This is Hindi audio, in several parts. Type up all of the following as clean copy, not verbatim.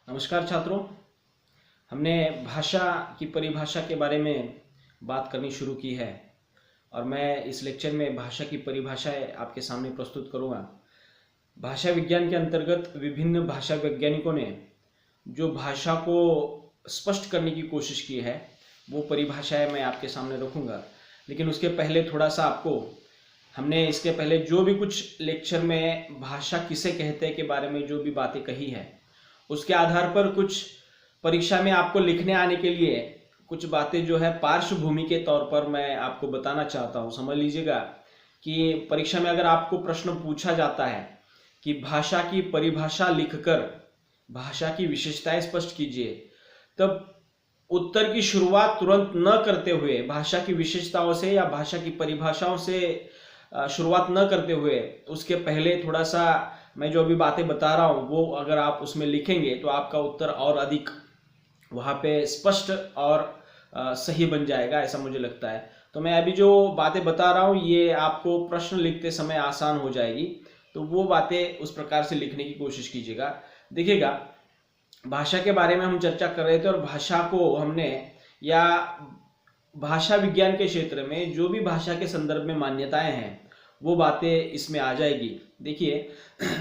नमस्कार छात्रों। हमने भाषा की परिभाषा के बारे में बात करनी शुरू की है और मैं इस लेक्चर में भाषा की परिभाषाएं आपके सामने प्रस्तुत करूंगा। भाषा विज्ञान के अंतर्गत विभिन्न भाषा वैज्ञानिकों ने जो भाषा को स्पष्ट करने की कोशिश की है वो परिभाषाएं मैं आपके सामने रखूंगा। लेकिन उसके पहले थोड़ा सा आपको हमने इसके पहले जो भी कुछ लेक्चर में भाषा किसे कहते हैं के बारे में जो भी बातें कही है उसके आधार पर कुछ परीक्षा में आपको लिखने आने के लिए कुछ बातें जो है पार्श्वभूमि के तौर पर मैं आपको बताना चाहता हूँ। समझ लीजिएगा कि परीक्षा में अगर आपको प्रश्न पूछा जाता है कि भाषा की परिभाषा लिखकर भाषा की विशेषताएं स्पष्ट कीजिए, तब उत्तर की शुरुआत तुरंत न करते हुए भाषा की विशेषताओं से या भाषा की परिभाषाओं से शुरुआत न करते हुए उसके पहले थोड़ा सा मैं जो अभी बातें बता रहा हूँ वो अगर आप उसमें लिखेंगे तो आपका उत्तर और अधिक वहाँ पे स्पष्ट और सही बन जाएगा, ऐसा मुझे लगता है। तो मैं अभी जो बातें बता रहा हूँ ये आपको प्रश्न लिखते समय आसान हो जाएगी, तो वो बातें उस प्रकार से लिखने की कोशिश कीजिएगा। देखिएगा, भाषा के बारे में हम चर्चा कर रहे थे और भाषा को हमने या भाषा विज्ञान के क्षेत्र में जो भी भाषा के संदर्भ में मान्यताएं हैं वो बातें इसमें आ जाएगी। देखिए,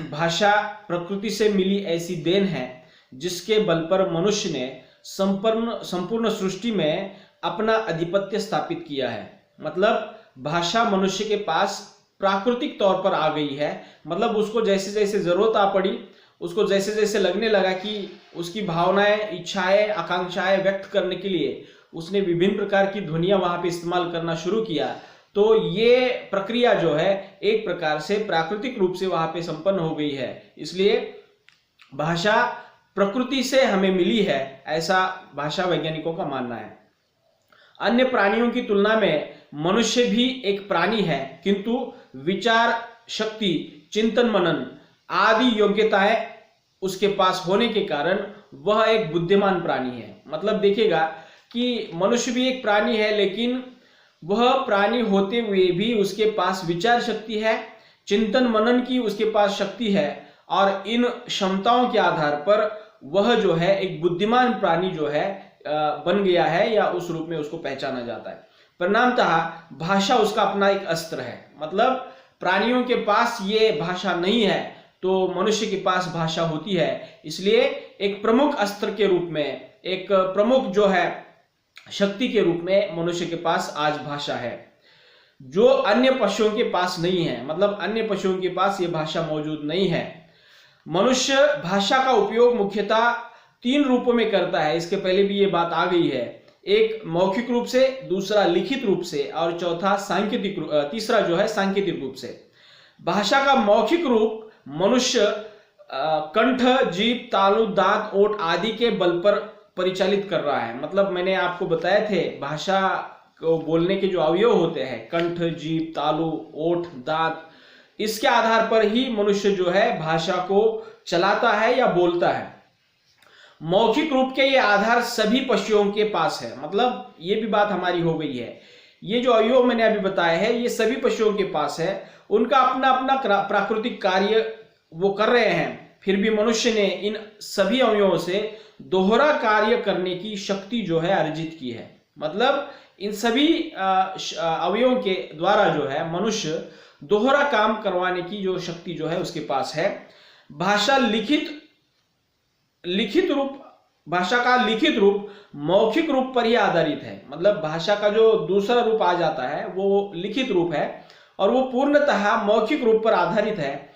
भाषा प्रकृति से मिली ऐसी देन है जिसके बल पर मनुष्य ने संपूर्ण सृष्टि में अपना आधिपत्य स्थापित किया है। मतलब भाषा मनुष्य के पास प्राकृतिक तौर पर आ गई है। मतलब उसको जैसे जैसे जरूरत आ पड़ी, उसको जैसे जैसे लगने लगा कि उसकी भावनाएं, इच्छाएं, आकांक्षाएं व्यक्त करने के लिए उसने विभिन्न प्रकार की ध्वनियां वहां पे इस्तेमाल करना शुरू किया, तो ये प्रक्रिया जो है एक प्रकार से प्राकृतिक रूप से वहां पे संपन्न हो गई है। इसलिए भाषा प्रकृति से हमें मिली है, ऐसा भाषा वैज्ञानिकों का मानना है। अन्य प्राणियों की तुलना में मनुष्य भी एक प्राणी है, किंतु विचार शक्ति, चिंतन मनन आदि योग्यताएं उसके पास होने के कारण वह एक बुद्धिमान प्राणी है। मतलब देखिएगा कि मनुष्य भी एक प्राणी है, लेकिन वह प्राणी होते हुए भी उसके पास विचार शक्ति है, चिंतन मनन की उसके पास शक्ति है, और इन क्षमताओं के आधार पर वह जो है एक बुद्धिमान प्राणी जो है बन गया है, या उस रूप में उसको पहचाना जाता है। परिणामतः भाषा उसका अपना एक अस्त्र है। मतलब प्राणियों के पास ये भाषा नहीं है तो मनुष्य के पास भाषा होती है। इसलिए एक प्रमुख अस्त्र के रूप में, एक प्रमुख जो है शक्ति के रूप में मनुष्य के पास आज भाषा है, जो अन्य पशुओं के पास नहीं है। मतलब अन्य पशुओं के पास ये भाषा मौजूद नहीं है। मनुष्य भाषा का उपयोग मुख्यतः 3 रूपों में करता है। इसके पहले भी ये बात आ गई है। एक मौखिक रूप से, दूसरा लिखित रूप से, और चौथा तीसरा जो है सांकेतिक रूप से। भाषा का मौखिक रूप मनुष्य कंठ, जीभ, तालु, दांत, ओठ आदि के बल पर परिचालित कर रहा है। मतलब मैंने आपको बताए थे भाषा को बोलने के जो अवयव होते हैं, कंठ, जीभ, तालु, ओठ, दांत, इसके आधार पर ही मनुष्य जो है भाषा को चलाता है या बोलता है। मौखिक रूप के ये आधार सभी पशुओं के पास है। मतलब ये भी बात हमारी हो गई है, ये जो अवयव मैंने अभी बताए हैं ये सभी पशुओं के पास है। उनका अपना अपना प्राकृतिक कार्य वो कर रहे हैं, फिर भी मनुष्य ने इन सभी अवयवों से दोहरा कार्य करने की शक्ति जो है अर्जित की है। मतलब इन सभी अवयवों के द्वारा जो है मनुष्य दोहरा काम करवाने की जो शक्ति जो है उसके पास है। भाषा भाषा का लिखित रूप मौखिक रूप पर ही आधारित है। मतलब भाषा का जो दूसरा रूप आ जाता है वो लिखित रूप है और वो पूर्णतः मौखिक रूप पर आधारित है।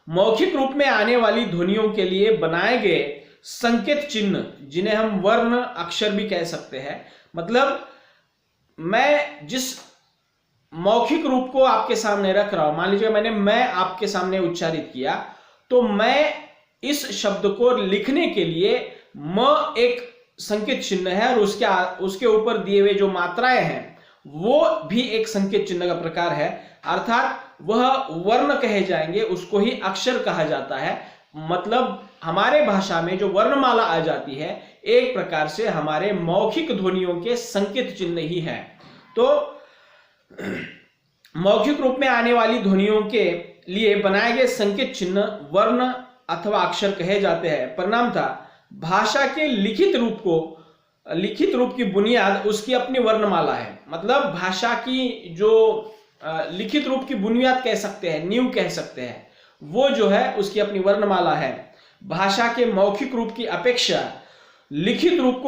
मौखिक रूप में आने वाली ध्वनियों के लिए बनाए गए संकेत चिन्ह, जिन्हें हम वर्ण अक्षर भी कह सकते हैं। मतलब मैं जिस मौखिक रूप को आपके सामने रख रहा हूं, मान लीजिए मैंने मैं आपके सामने उच्चारित किया, तो मैं इस शब्द को लिखने के लिए म एक संकेत चिन्ह है और उसके ऊपर दिए हुए जो मात्राएं हैं वो भी एक संकेत चिन्ह का प्रकार है। अर्थात वह वर्ण कहे जाएंगे, उसको ही अक्षर कहा जाता है। मतलब हमारे भाषा में जो वर्णमाला आ जाती है एक प्रकार से हमारे मौखिक ध्वनियों के संकेत चिन्ह ही है। तो मौखिक रूप में आने वाली ध्वनियों के लिए बनाए गए संकेत चिन्ह वर्ण अथवा अक्षर कहे जाते हैं। परिणामतः भाषा के लिखित रूप की बुनियाद उसकी अपनी वर्णमाला है। मतलब भाषा की जो लिखित रूप की बुनियाद कह सकते हैं, नींव कह सकते हैं, वो जो है उसकी अपनी वर्णमाला है। भाषा के मौखिक रूप की अपेक्षा लिखित रूप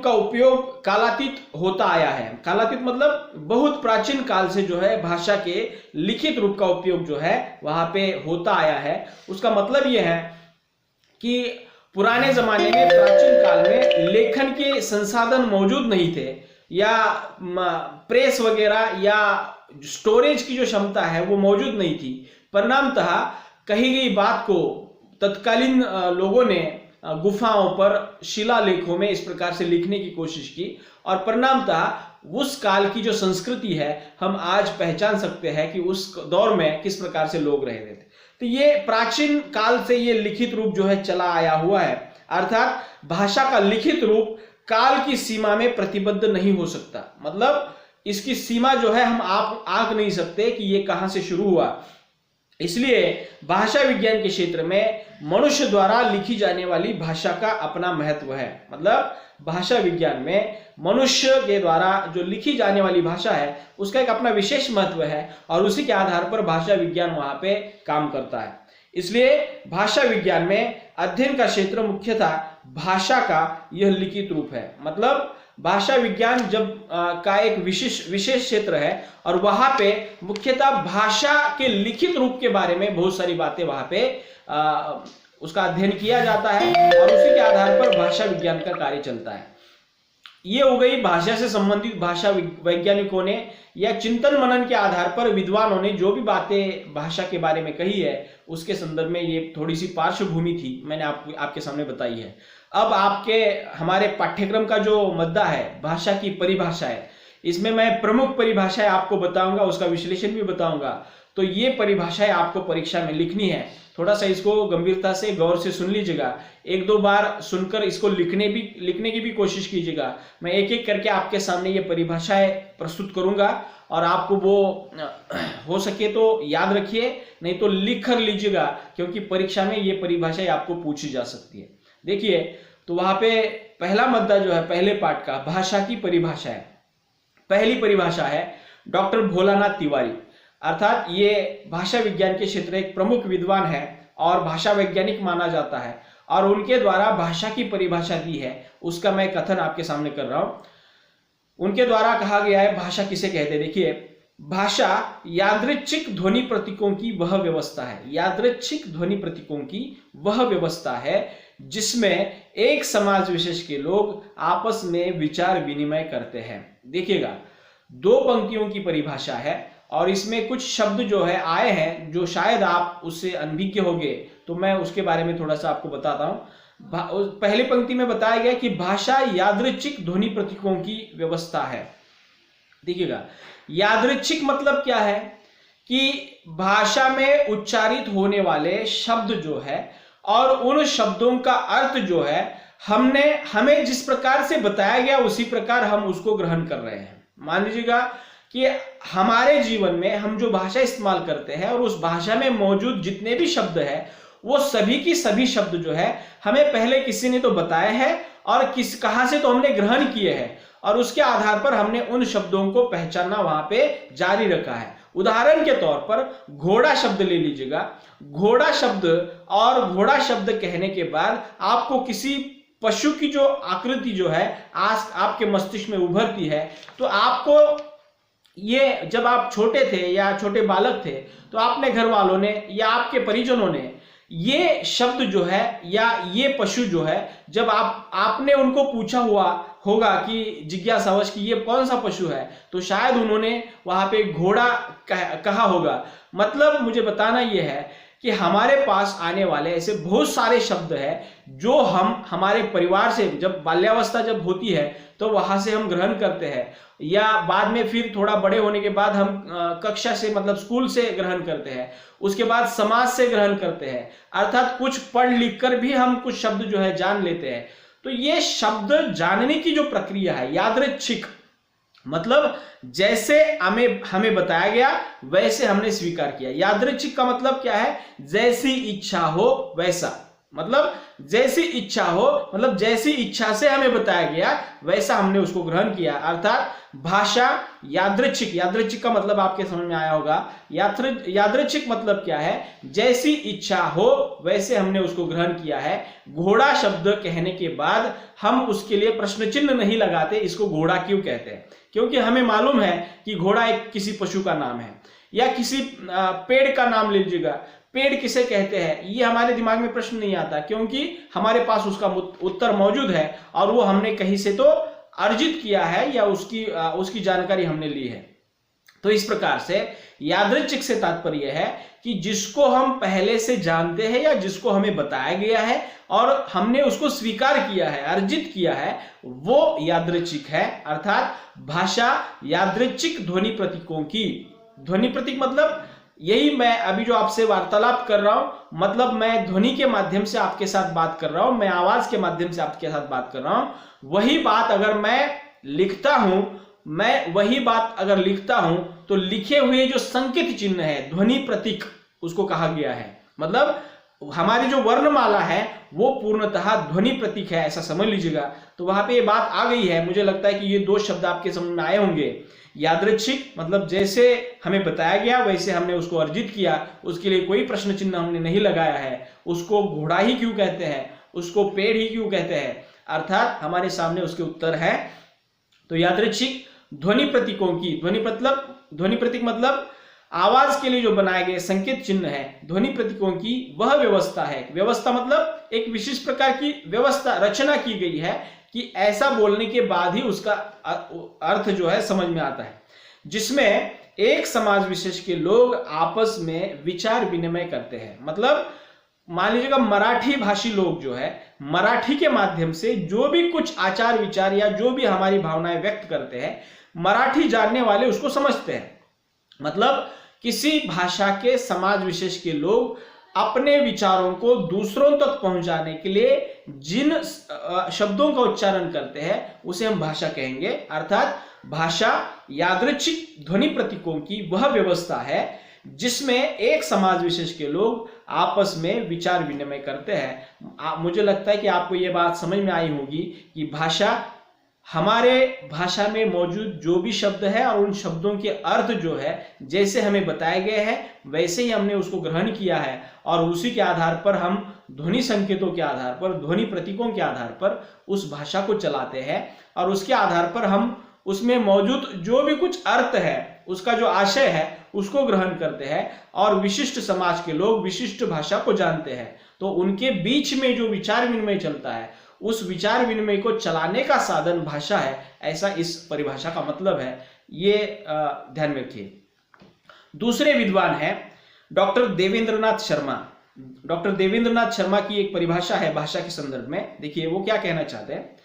का उपयोग कालातीत होता आया है। कालातीत मतलब बहुत प्राचीन काल से जो है भाषा के लिखित रूप का उपयोग जो है वहां पे होता आया है। उसका मतलब यह है कि पुराने जमाने में, प्राचीन काल में लेखन के संसाधन मौजूद नहीं थे, या प्रेस वगैरह या स्टोरेज की जो क्षमता है वो मौजूद नहीं थी। परिणामतः कही गई बात को तत्कालीन लोगों ने गुफाओं पर, शिलालेखों में इस प्रकार से लिखने की कोशिश की, और परिणामतः उस काल की जो संस्कृति है हम आज पहचान सकते हैं कि उस दौर में किस प्रकार से लोग रह रहे थे। तो ये प्राचीन काल से ये लिखित रूप जो है चला आया हुआ है। अर्थात भाषा का लिखित रूप काल की सीमा में प्रतिबद्ध नहीं हो सकता। मतलब इसकी सीमा जो है हम आप आंक नहीं सकते कि ये कहां से शुरू हुआ। इसलिए भाषा विज्ञान के क्षेत्र में मनुष्य द्वारा लिखी जाने वाली भाषा का अपना महत्व है। मतलब भाषा विज्ञान में मनुष्य के द्वारा जो लिखी जाने वाली भाषा है उसका एक अपना विशेष महत्व है, और उसी के आधार पर भाषा विज्ञान वहां पे काम करता है। इसलिए भाषा विज्ञान में अध्ययन का क्षेत्र मुख्यतः भाषा का यह लिखित रूप है। मतलब भाषा विज्ञान का एक विशेष क्षेत्र है, और वहां पे मुख्यतः भाषा के लिखित रूप के बारे में बहुत सारी बातें वहां पे उसका अध्ययन किया जाता है, और उसी के आधार पर भाषा विज्ञान का कार्य चलता है। ये हो गई भाषा से संबंधित भाषा वैज्ञानिकों ने या चिंतन मनन के आधार पर विद्वानों ने जो भी बातें भाषा के बारे में कही है उसके संदर्भ में ये थोड़ी सी पार्श्वभूमि थी, मैंने आपके सामने बताई है। अब हमारे पाठ्यक्रम का जो मुद्दा है भाषा की परिभाषा है, इसमें मैं प्रमुख परिभाषाएं आपको बताऊंगा, उसका विश्लेषण भी बताऊंगा। तो ये परिभाषाएं आपको परीक्षा में लिखनी है। थोड़ा सा इसको गंभीरता से, गौर से सुन लीजिएगा। एक दो बार सुनकर इसको लिखने की भी कोशिश कीजिएगा। मैं एक एक करके आपके सामने ये परिभाषाएं प्रस्तुत करूंगा, और आपको वो हो सके तो याद रखिए, नहीं तो लिख कर लीजिएगा, क्योंकि परीक्षा में ये परिभाषाएं आपको पूछी जा सकती है। देखिए, तो वहां पे पहला मुद्दा जो है पहले पाठ का, भाषा की परिभाषा है। पहली परिभाषा है डॉक्टर भोलानाथ तिवारी, अर्थात ये भाषा विज्ञान के क्षेत्र एक प्रमुख विद्वान है और भाषा वैज्ञानिक माना जाता है, और उनके द्वारा भाषा की परिभाषा दी है, उसका मैं कथन आपके सामने कर रहा हूं। उनके द्वारा कहा गया है भाषा किसे कहते हैं। देखिए, भाषा यादृच्छिक ध्वनि प्रतीकों की वह व्यवस्था है। यादृच्छिक ध्वनि प्रतीकों की वह व्यवस्था है जिसमें एक समाज विशेष के लोग आपस में विचार विनिमय करते हैं। देखिएगा, दो पंक्तियों की परिभाषा है, और इसमें कुछ शब्द जो है आए हैं जो शायद आप उससे अनभिज्ञ होंगे, तो मैं उसके बारे में थोड़ा सा आपको बताता हूं। पहली पंक्ति में बताया गया कि भाषा यादृच्छिक ध्वनि प्रतीकों की व्यवस्था है। देखिएगा, यादृच्छिक मतलब क्या है कि भाषा में उच्चारित होने वाले शब्द जो है और उन शब्दों का अर्थ जो है हमें जिस प्रकार से बताया गया उसी प्रकार हम उसको ग्रहण कर रहे हैं। मान लीजिएगा कि हमारे जीवन में हम जो भाषा इस्तेमाल करते हैं और उस भाषा में मौजूद जितने भी शब्द है वो सभी की सभी शब्द जो है हमें पहले किसी ने तो बताया है और कहां से तो हमने ग्रहण किए हैं, और उसके आधार पर हमने उन शब्दों को पहचानना वहां पे जारी रखा है। उदाहरण के तौर पर घोड़ा शब्द ले लीजिएगा। घोड़ा शब्द और घोड़ा शब्द कहने के बाद आपको किसी पशु की जो आकृति जो है आपके मस्तिष्क में उभरती है, तो आपको ये जब आप छोटे थे या छोटे बालक थे तो आपने घर वालों ने या आपके परिजनों ने ये शब्द जो है या ये पशु जो है, जब आपने उनको पूछा हुआ होगा कि जिज्ञासावश कि ये कौन सा पशु है, तो शायद उन्होंने वहां पे घोड़ा कहा होगा। मतलब मुझे बताना ये है कि हमारे पास आने वाले ऐसे बहुत सारे शब्द हैं जो हम हमारे परिवार से, जब बाल्यावस्था जब होती है तो वहां से हम ग्रहण करते हैं, या बाद में फिर थोड़ा बड़े होने के बाद हम कक्षा से मतलब स्कूल से ग्रहण करते हैं, उसके बाद समाज से ग्रहण करते हैं, अर्थात कुछ पढ़ लिख कर भी हम कुछ शब्द जो है जान लेते हैं। तो ये शब्द जानने की जो प्रक्रिया है यादृच्छिक, मतलब जैसे हमें बताया गया वैसे हमने स्वीकार किया। यादृच्छिक का मतलब क्या है? जैसी इच्छा हो वैसा। मतलब जैसी इच्छा हो, मतलब जैसी इच्छा से हमें बताया गया वैसा हमने उसको ग्रहण किया। अर्थात भाषा यादृच्छिक, यादृच्छिक का मतलब आपके समझ में आया होगा। यादृच्छिक मतलब क्या है, जैसी इच्छा हो वैसे हमने उसको ग्रहण किया है। घोड़ा शब्द कहने के बाद हम उसके लिए प्रश्न चिन्ह नहीं लगाते, इसको घोड़ा क्यों कहते हैं, क्योंकि हमें मालूम है कि घोड़ा एक किसी पशु का नाम है। या किसी पेड़ का नाम लीजिएगा, पेड़ किसे कहते हैं, ये हमारे दिमाग में प्रश्न नहीं आता, क्योंकि हमारे पास उसका उत्तर मौजूद है और वो हमने कहीं से तो अर्जित किया है या उसकी जानकारी हमने ली है। तो इस प्रकार से यादृच्छिक से तात्पर्य है कि जिसको हम पहले से जानते हैं या जिसको हमें बताया गया है और हमने उसको स्वीकार किया है, अर्जित किया है, वो यादृच्छिक है। अर्थात भाषा यादृच्छिक ध्वनि प्रतीकों की, ध्वनि प्रतीक मतलब यही मैं अभी जो आपसे वार्तालाप कर रहा हूं, मतलब मैं ध्वनि के माध्यम से आपके साथ बात कर रहा हूं, मैं आवाज के माध्यम से आपके साथ बात कर रहा हूं। वही बात अगर मैं लिखता हूं, मैं वही बात अगर लिखता हूं तो लिखे हुए जो संकेत चिन्ह है, ध्वनि प्रतीक उसको कहा गया है। मतलब हमारी जो वर्णमाला है वो पूर्णतः ध्वनि प्रतीक है, ऐसा समझ लीजिएगा। तो वहां पे ये बात आ गई है। मुझे लगता है कि ये दो शब्द आपके समझ में आए होंगे। यादृच्छिक मतलब जैसे हमें बताया गया वैसे हमने उसको अर्जित किया, उसके लिए कोई प्रश्न चिन्ह हमने नहीं लगाया है। उसको घोड़ा ही क्यों कहते हैं, उसको पेड़ ही क्यों कहते हैं, अर्थात हमारे सामने उसके उत्तर है। तो यादृच्छिक ध्वनि प्रतीकों की, ध्वनि प्रतीक मतलब आवाज के लिए जो बनाए गए संकेत चिन्ह है, ध्वनि प्रतीकों की वह व्यवस्था है। व्यवस्था मतलब एक विशेष प्रकार की व्यवस्था, रचना की गई है कि ऐसा बोलने के बाद ही उसका अर्थ जो है समझ में आता है, जिसमें एक समाज विशेष के लोग आपस में विचार विनिमय करते हैं। मतलब मान लीजिएगा मराठी भाषी लोग जो है, मराठी के माध्यम से जो भी कुछ आचार विचार या जो भी हमारी भावनाएं व्यक्त करते हैं, मराठी जानने वाले उसको समझते हैं। मतलब किसी भाषा के समाज विशेष के लोग अपने विचारों को दूसरों तक पहुंचाने के लिए जिन शब्दों का उच्चारण करते हैं उसे हम भाषा कहेंगे। अर्थात भाषा यादृच्छिक ध्वनि प्रतीकों की वह व्यवस्था है जिसमें एक समाज विशेष के लोग आपस में विचार विनिमय करते हैं। मुझे लगता है कि आपको यह बात समझ में आई होगी कि भाषा, हमारे भाषा में मौजूद जो भी शब्द है और उन शब्दों के अर्थ जो है जैसे हमें बताए गए हैं वैसे ही हमने उसको ग्रहण किया है और उसी के आधार पर हम ध्वनि संकेतों के आधार पर, ध्वनि प्रतीकों के आधार पर उस भाषा को चलाते हैं और उसके आधार पर हम उसमें मौजूद जो भी कुछ अर्थ है, उसका जो आशय है उसको ग्रहण करते हैं। और विशिष्ट समाज के लोग विशिष्ट भाषा को जानते हैं, तो उनके बीच में जो विचार विनिमय चलता है उस विचार विनिमय को चलाने का साधन भाषा है, ऐसा इस परिभाषा का मतलब है। ये ध्यान में रखिए। दूसरे विद्वान हैं डॉक्टर देवेंद्रनाथ शर्मा। डॉक्टर देवेंद्रनाथ शर्मा की एक परिभाषा है भाषा के संदर्भ में। देखिए वो क्या कहना चाहते हैं,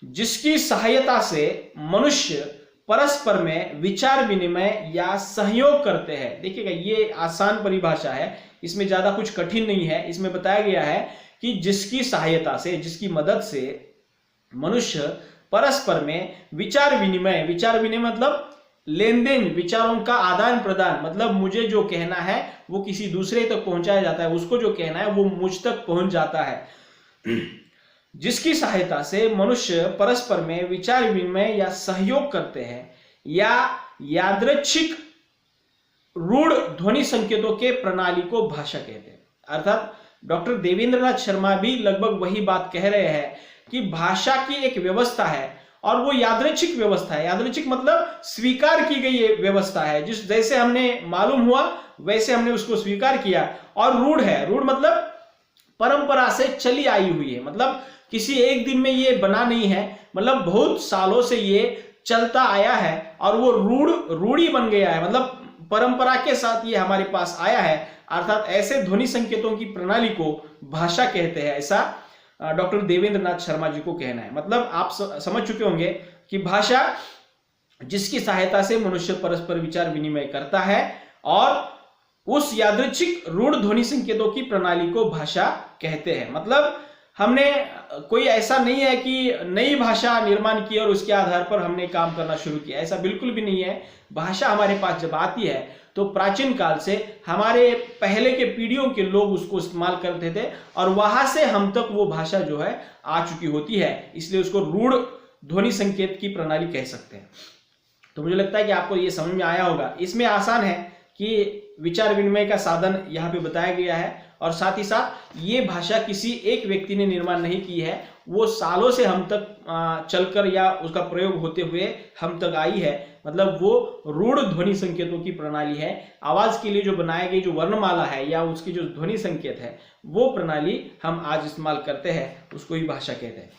जिसकी सहायता से मनुष्य परस्पर में विचार विनिमय या सहयोग करते हैं। देखिएगा ये आसान परिभाषा है, इसमें ज्यादा कुछ कठिन नहीं है। इसमें बताया गया है कि जिसकी सहायता से, जिसकी मदद से मनुष्य परस्पर में विचार विनिमय, विचार विनिमय मतलब लेन देन, विचारों का आदान प्रदान, मतलब मुझे जो कहना है वो किसी दूसरे तक पहुंचाया जाता है, उसको जो कहना है वो मुझ तक पहुंच जाता है। जिसकी सहायता से मनुष्य परस्पर में विचार विनिमय या सहयोग करते हैं या यादृच्छिक रूढ़ ध्वनि संकेतों के प्रणाली को भाषा कहते हैं। अर्थात डॉक्टर देवेंद्रनाथ शर्मा भी लगभग वही बात कह रहे हैं कि भाषा की एक व्यवस्था है और वो यादृच्छिक व्यवस्था है। यादृच्छिक मतलब स्वीकार की गई व्यवस्था है, जिस जैसे हमने मालूम हुआ वैसे हमने उसको स्वीकार किया। और रूढ़ है, रूढ़ मतलब परंपरा से चली आई हुई है, मतलब किसी एक दिन में ये बना नहीं है, मतलब बहुत सालों से ये चलता आया है और वो रूढ़ी बन गया है, मतलब परंपरा के साथ ये हमारे पास आया है। अर्थात ऐसे ध्वनि संकेतों की प्रणाली को भाषा कहते हैं, ऐसा डॉक्टर देवेंद्रनाथ शर्मा जी को कहना है। मतलब आप समझ चुके होंगे कि भाषा जिसकी सहायता से मनुष्य परस्पर विचार विनिमय करता है और उस यादृच्छिक रूढ़ ध्वनि संकेतों की प्रणाली को भाषा कहते हैं। मतलब हमने कोई ऐसा नहीं है कि नई भाषा निर्माण की और उसके आधार पर हमने काम करना शुरू किया, ऐसा बिल्कुल भी नहीं है। भाषा हमारे पास जब आती है तो प्राचीन काल से हमारे पहले के पीढ़ियों के लोग उसको इस्तेमाल करते थे और वहां से हम तक वो भाषा जो है आ चुकी होती है, इसलिए उसको रूढ़ ध्वनि संकेत की प्रणाली कह सकते हैं। तो मुझे लगता है कि आपको ये समझ में आया होगा। इसमें आसान है कि विचार विनिमय का साधन यहाँ पे बताया गया है और साथ ही साथ ये भाषा किसी एक व्यक्ति ने निर्माण नहीं की है, वो सालों से हम तक चलकर या उसका प्रयोग होते हुए हम तक आई है। मतलब वो रूढ़ ध्वनि संकेतों की प्रणाली है। आवाज के लिए जो बनाई गई जो वर्णमाला है या उसकी जो ध्वनि संकेत है, वो प्रणाली हम आज इस्तेमाल करते हैं, उसको ही भाषा कहते हैं।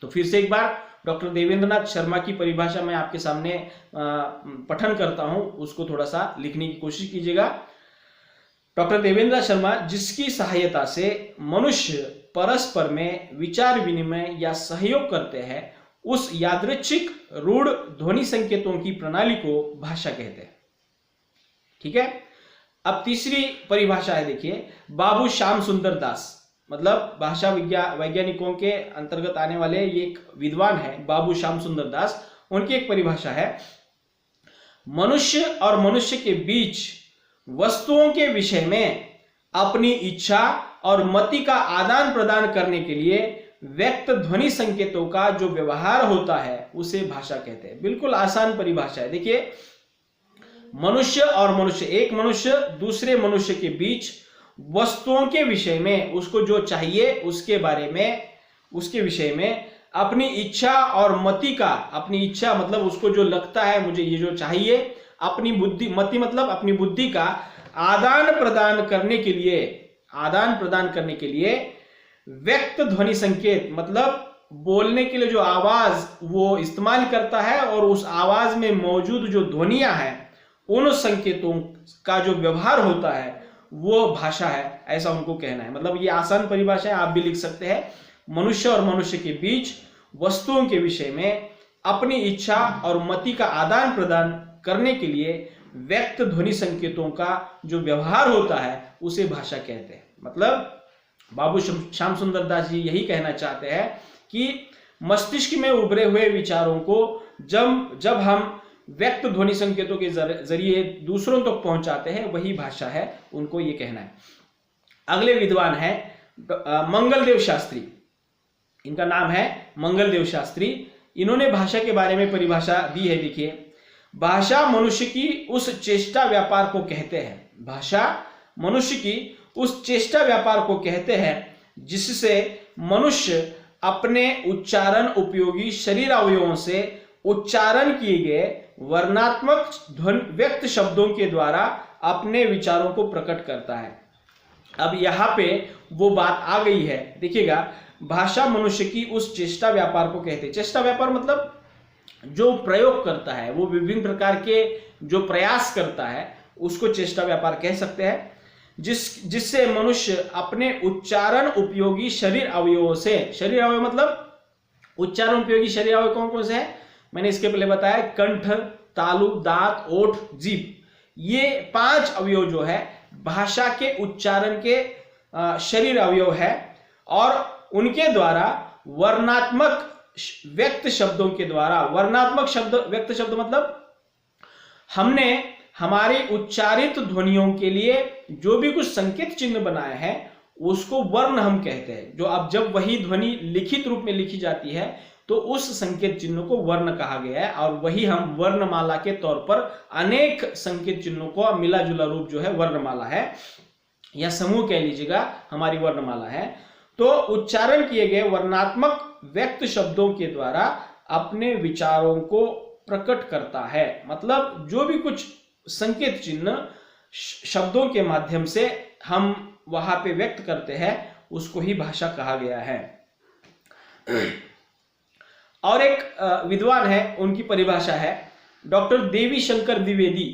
तो फिर से एक बार डॉक्टर देवेंद्रनाथ शर्मा की परिभाषा मैं आपके सामने पठन करता हूं, उसको थोड़ा सा लिखने की कोशिश कीजिएगा। डॉक्टर देवेंद्रनाथ शर्मा, जिसकी सहायता से मनुष्य परस्पर में विचार विनिमय या सहयोग करते हैं, उस यादृच्छिक रूढ़ ध्वनि संकेतों की प्रणाली को भाषा कहते हैं। ठीक है। अब तीसरी परिभाषा है, देखिए, बाबू श्याम सुंदर दास, मतलब भाषा वैज्ञानिकों के अंतर्गत आने वाले ये एक विद्वान है बाबू श्याम सुंदर दास। उनकी एक परिभाषा है, मनुष्य और मनुष्य के बीच वस्तुओं के विषय में अपनी इच्छा और मति का आदान प्रदान करने के लिए व्यक्त ध्वनि संकेतों का जो व्यवहार होता है उसे भाषा कहते हैं। बिल्कुल आसान परिभाषा है। देखिए, मनुष्य और मनुष्य, एक मनुष्य दूसरे मनुष्य के बीच वस्तुओं के विषय में, उसको जो चाहिए उसके बारे में, उसके विषय में अपनी इच्छा और मति का, अपनी इच्छा मतलब उसको जो लगता है मुझे ये जो चाहिए, अपनी बुद्धि, मति मतलब अपनी बुद्धि का आदान प्रदान करने के लिए, आदान प्रदान करने के लिए व्यक्त ध्वनि संकेत मतलब बोलने के लिए जो आवाज वो इस्तेमाल करता है और उस आवाज में मौजूद जो ध्वनियां हैं उन संकेतों का जो व्यवहार होता है वो भाषा है, ऐसा उनको कहना है। मतलब ये आसान परिभाषा है, आप भी लिख सकते हैं। मनुष्य और मनुष्य के बीच वस्तुओं के विषय में अपनी इच्छा और मति का आदान प्रदान करने के लिए व्यक्त ध्वनि संकेतों का जो व्यवहार होता है उसे भाषा कहते हैं। मतलब बाबू श्याम सुंदर दास जी यही कहना चाहते हैं कि मस्तिष्क में उभरे हुए विचारों को जब हम व्यक्त ध्वनि संकेतों के जरिए दूसरों तक तो पहुंचाते हैं, वही भाषा है, उनको ये कहना है। अगले विद्वान है मंगलदेव शास्त्री। इनका नाम है मंगलदेव शास्त्री। इन्होंने भाषा के बारे में परिभाषा दी है। देखिए, भाषा मनुष्य की उस चेष्टा व्यापार को कहते हैं, भाषा मनुष्य की उस चेष्टा व्यापार को कहते हैं जिससे मनुष्य अपने उच्चारण उपयोगी शरीर अवयवों से उच्चारण किए गए वर्णात्मक व्यक्त शब्दों के द्वारा अपने विचारों को प्रकट करता है। अब यहाँ पे वो बात आ गई है, देखिएगा, भाषा मनुष्य की उस चेष्टा व्यापार को कहते हैं। चेष्टा व्यापार मतलब जो प्रयोग करता है, वो विभिन्न प्रकार के जो प्रयास करता है उसको चेष्टा व्यापार कह सकते हैं, जिससे मनुष्य अपने उच्चारण उपयोगी शरीर अवयवों से, शरीर अवयव मतलब उच्चारण उपयोगी शरीर अवयव कौन कौन से है, मैंने इसके पहले बताया, कंठ, तालु, दांत, ओठ, जीभ, ये 5 अवयव जो है भाषा के उच्चारण के शरीर अवयव है और उनके द्वारा वर्णात्मक व्यक्त शब्दों के द्वारा, वर्णात्मक शब्द, व्यक्त शब्द मतलब हमने हमारे उच्चारित ध्वनियों के लिए जो भी कुछ संकेत चिन्ह बनाए हैं उसको वर्ण हम कहते हैं। जो अब जब वही ध्वनि लिखित रूप में लिखी जाती है तो उस संकेत चिन्ह को वर्ण कहा गया है और वही हम वर्णमाला के तौर पर अनेक संकेत चिन्हों को मिला जुला रूप जो है वर्णमाला है या समूह कह लीजिएगा, हमारी वर्णमाला है। तो उच्चारण किए गए वर्णात्मक व्यक्त शब्दों के द्वारा अपने विचारों को प्रकट करता है। मतलब जो भी कुछ संकेत चिन्ह शब्दों के माध्यम से हम वहां पे व्यक्त करते हैं उसको ही भाषा कहा गया है। और एक विद्वान है, उनकी परिभाषा है डॉक्टर देवी शंकर द्विवेदी।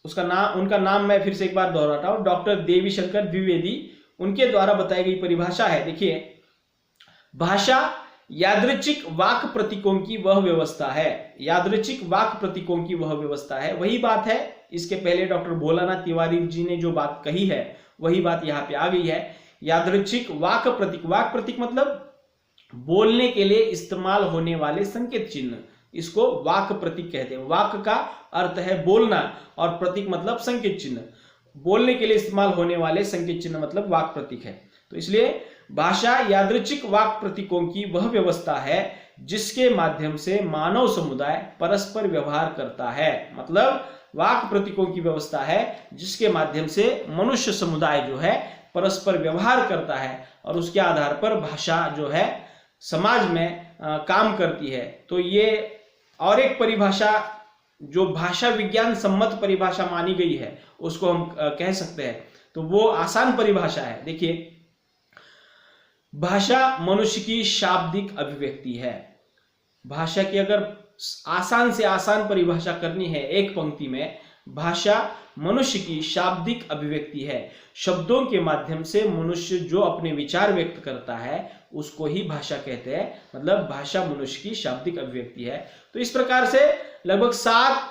उनका नाम मैं फिर से एक बार दोहराता हूं, डॉक्टर देवी शंकर द्विवेदी। उनके द्वारा बताई गई परिभाषा है, देखिए, भाषा यादृच्छिक वाक प्रतीकों की वह व्यवस्था है। यादृच्छिक वाक प्रतीकों की वह व्यवस्था है, वही बात है। इसके पहले डॉक्टर भोलानाथ तिवारी जी ने जो बात कही है वही बात यहाँ पे आ गई है यादृच्छिक वाक प्रतीक, वाक प्रतीक मतलब बोलने के लिए इस्तेमाल होने वाले संकेत चिन्ह, इसको वाक प्रतीक कहते हैं। वाक का अर्थ है बोलना और प्रतीक मतलब संकेत चिन्ह, बोलने के लिए इस्तेमाल होने वाले संकेत चिन्ह मतलब वाक प्रतीक है। तो इसलिए भाषा यादृच्छिक वाक प्रतीकों की वह व्यवस्था है जिसके माध्यम से मानव समुदाय परस्पर व्यवहार करता है। मतलब वाक प्रतीकों की व्यवस्था है जिसके माध्यम से मनुष्य समुदाय जो है परस्पर व्यवहार करता है और उसके आधार पर भाषा जो है समाज में काम करती है। तो ये और एक परिभाषा जो भाषा विज्ञान सम्मत परिभाषा मानी गई है उसको हम कह सकते हैं, तो वो आसान परिभाषा है। देखिए, भाषा मनुष्य की शाब्दिक अभिव्यक्ति है। भाषा की अगर आसान से आसान परिभाषा करनी है एक पंक्ति में, भाषा मनुष्य की शाब्दिक अभिव्यक्ति है। शब्दों के माध्यम से मनुष्य जो अपने विचार व्यक्त करता है उसको ही भाषा कहते हैं। मतलब भाषा मनुष्य की शाब्दिक अभिव्यक्ति है। तो इस प्रकार से लगभग 7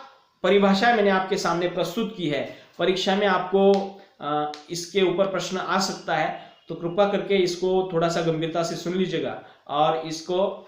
परिभाषाएं मैंने आपके सामने प्रस्तुत की है। परीक्षा में आपको इसके ऊपर प्रश्न आ सकता है, तो कृपा करके इसको थोड़ा सा गंभीरता से सुन लीजिएगा और इसको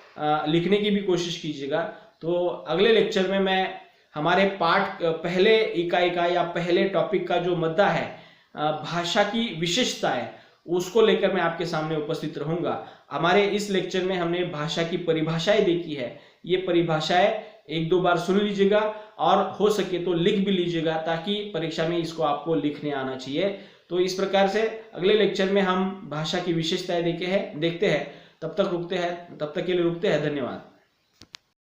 लिखने की भी कोशिश कीजिएगा। तो अगले लेक्चर में मैं हमारे पाठ पहले इकाई का या पहले टॉपिक का जो मुद्दा है भाषा की विशेषता है, उसको लेकर मैं आपके सामने उपस्थित रहूंगा। हमारे इस लेक्चर में हमने भाषा की परिभाषाएं देखी है। ये परिभाषाएं 1-2 बार सुन लीजिएगा और हो सके तो लिख भी लीजिएगा, ताकि परीक्षा में इसको आपको लिखने आना चाहिए। तो इस प्रकार से अगले लेक्चर में हम भाषा की विशेषताएं देखते हैं। तब तक के लिए रुकते हैं। धन्यवाद।